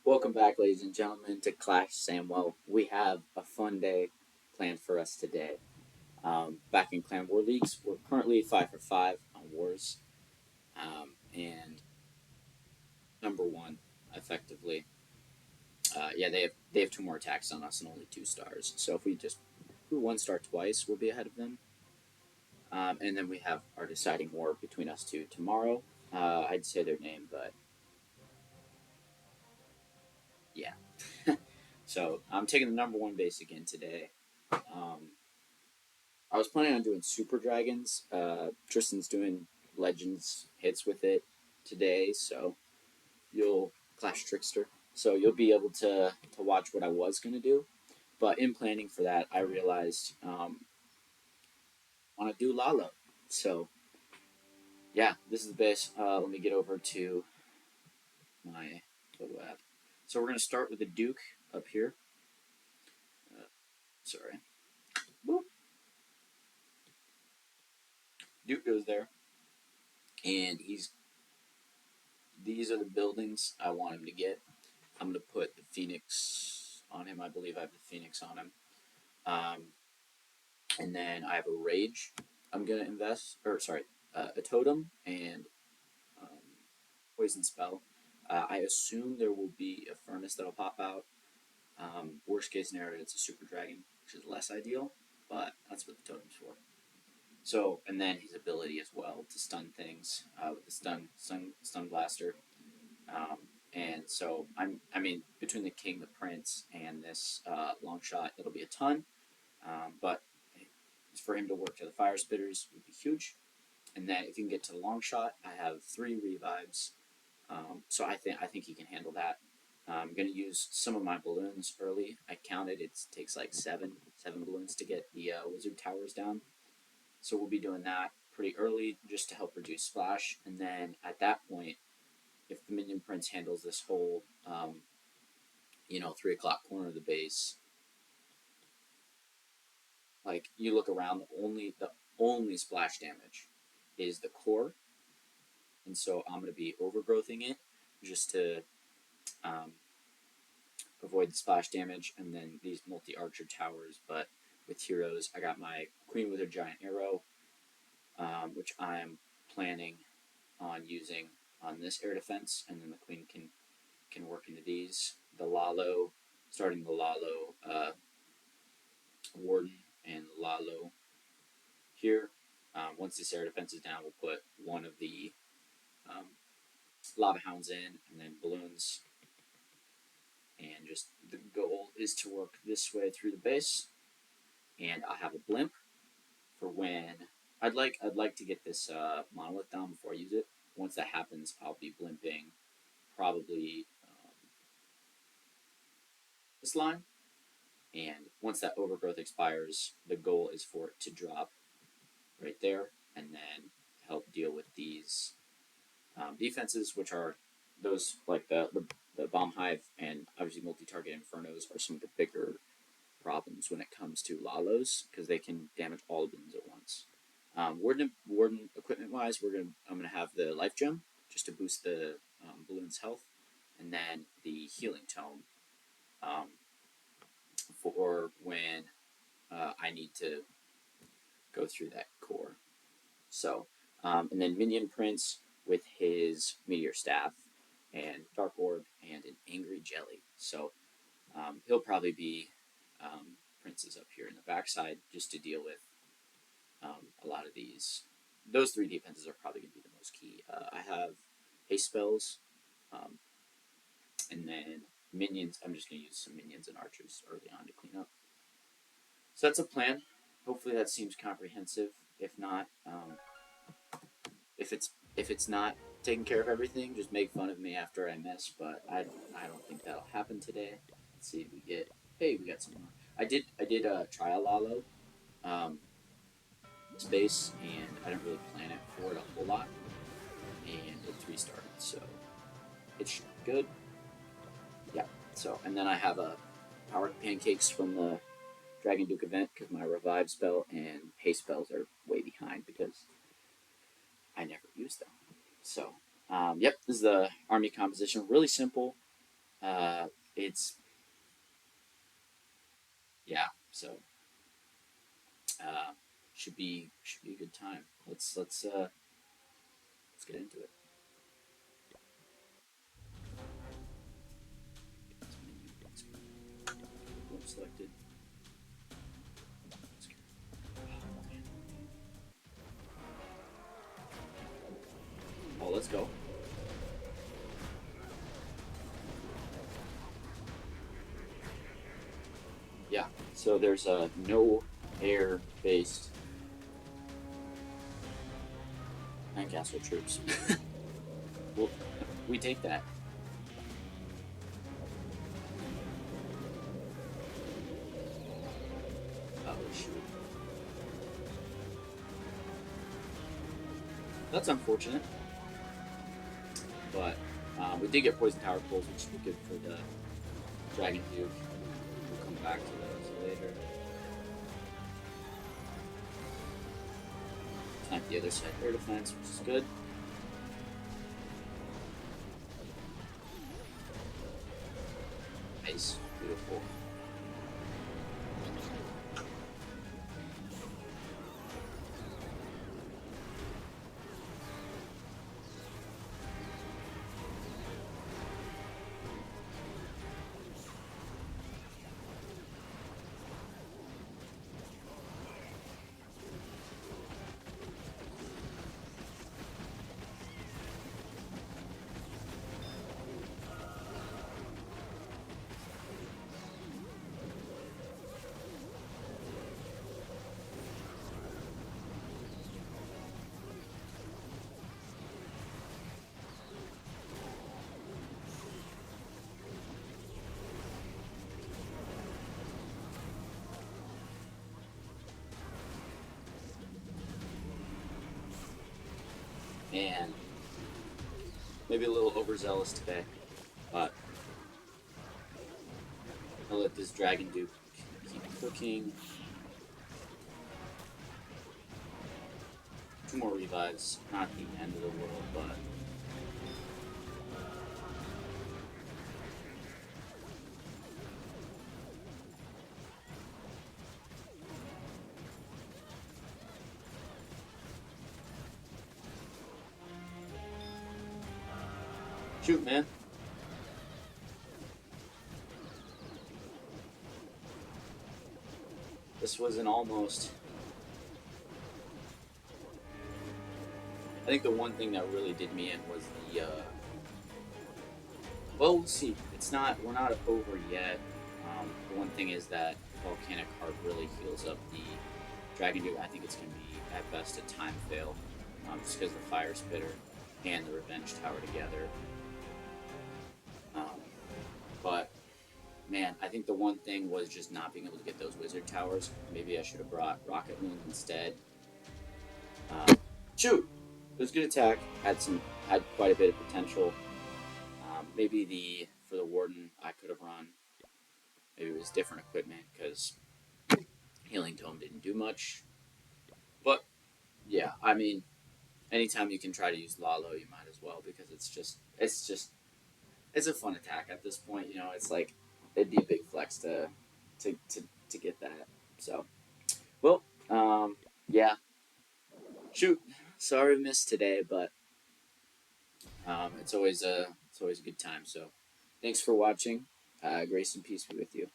Welcome back, ladies and gentlemen, to Clash Samwell. We have a fun day planned for us today. Back in Clan War Leagues, we're currently 5 for 5 on Wars, and number one, effectively. Yeah, they have two more attacks on us and only 2 stars. So if we just do 1 star twice, we'll be ahead of them. And then we have our deciding war between us two tomorrow. I'd say their name, but yeah. So I'm taking the number one base again today. Um, I was planning on doing Super Dragons. Tristan's doing Legends hits with it today, so you'll Clash Trickster. So you'll be able to watch what I was gonna do. But in planning for that, I realized I want to do LaLo. So yeah, this is the base. Let me get over to my photo app. So we're gonna start with the Duke up here. Sorry, Boop. Duke goes there, and he's these are the buildings I want him to get. I'm going to put the Phoenix on him. I believe I have the Phoenix on him. Um, and then I have a Rage I'm going to invest, or sorry, a Totem and um, Poison Spell. I assume there will be a Furnace that'll pop out. Worst case scenario, it's a Super Dragon, which is less ideal, but that's what the Totem's for. So, and then his ability as well to stun things with the stun blaster. Um, and so I mean, between the king, the prince, and this long shot, it'll be a ton. But for him to work to the fire spitters would be huge. And then if you can get to the long shot, I have 3 revives. So I think he can handle that. I'm going to use some of my balloons early. I counted it takes like seven balloons to get the wizard towers down. So we'll be doing that pretty early just to help reduce splash. And then at that point, if the minion prince handles this whole 3 o'clock corner of the base, like you look around, the only splash damage is the core, and so I'm going to be overgrowthing it just to um, avoid the splash damage, and then these multi archer towers. But with heroes, I got my queen with her giant arrow, which I'm planning on using on this air defense, and then the queen can work into these. The LaLo, starting the LaLo Warden and LaLo here. Once this air defense is down, we'll put one of the um, lava hounds in, and then balloons. And just the goal is to work this way through the base. And I have a blimp for when I'd like to get this monolith down before I use it. Once that happens, I'll be blimping probably this line. And once that overgrowth expires, the goal is for it to drop right there, and then help deal with these defenses, which are those like the bomb hive and obviously multi-target infernos are some of the bigger problems when it comes to LaLos because they can damage all the balloons at once. Warden equipment wise, I'm gonna have the life gem just to boost the balloon's health, and then the healing tome um, for when I need to go through that core. So, and then Minion Prince with his Meteor Staff and Dark Orb and an Angry Jelly. So he'll probably be Princes up here in the backside just to deal with a lot of these. Those 3 defenses are probably going to be the most key. I have haste spells, um, and then minions. I'm just going to use some minions and archers early on to clean up. So that's a plan. Hopefully that seems comprehensive. If not, if it's not taking care of everything, just make fun of me after I miss. But I don't think that'll happen today. Let's see if we get. Hey, we got some more. I did try a LaLo space, and I didn't really plan it for it a whole lot, and it 3 started, so it should be good. Yeah. So and then I have a power pancakes from the Dragon Duke event because my revive spell and haste spells are way behind because I never use them. So, yep, this is the army composition. Really simple. It's yeah. So uh, should be a good time. Let's get into it. Boom selected. Let's go. Oh, let's go. Yeah. So there's no air based and castle troops. Well, we take that. Oh shoot. That's unfortunate, but we did get poison tower pulls, which will be good for the dragon duke. We'll come back to those later. Snipe the other side air defense, which is good. Nice, beautiful. And maybe a little overzealous today, but I'll let this dragon duke keep cooking. 2 more revives, not the end of the world, but shoot, man. This was an almost. I think the one thing that really did me in was the. Well, we'll see. It's not. We're not over yet. The one thing is that volcanic heart really heals up the dragon dude. I think it's going to be at best a time fail, just because the fire spitter and the revenge tower together. Um, but man, I think the one thing was just not being able to get those wizard towers. Maybe I should have brought rocket moons instead. Shoot, it was a good attack. Had quite a bit of potential. Maybe the for the warden I could have run. Maybe it was different equipment because healing tome didn't do much. But yeah, I mean, anytime you can try to use LaLo, you might as well because it's a fun attack at this point. You know, it's like it'd be a big flex to to get that. So well, yeah. Shoot, sorry we missed today, but it's always a good time. So thanks for watching. Grace and peace be with you.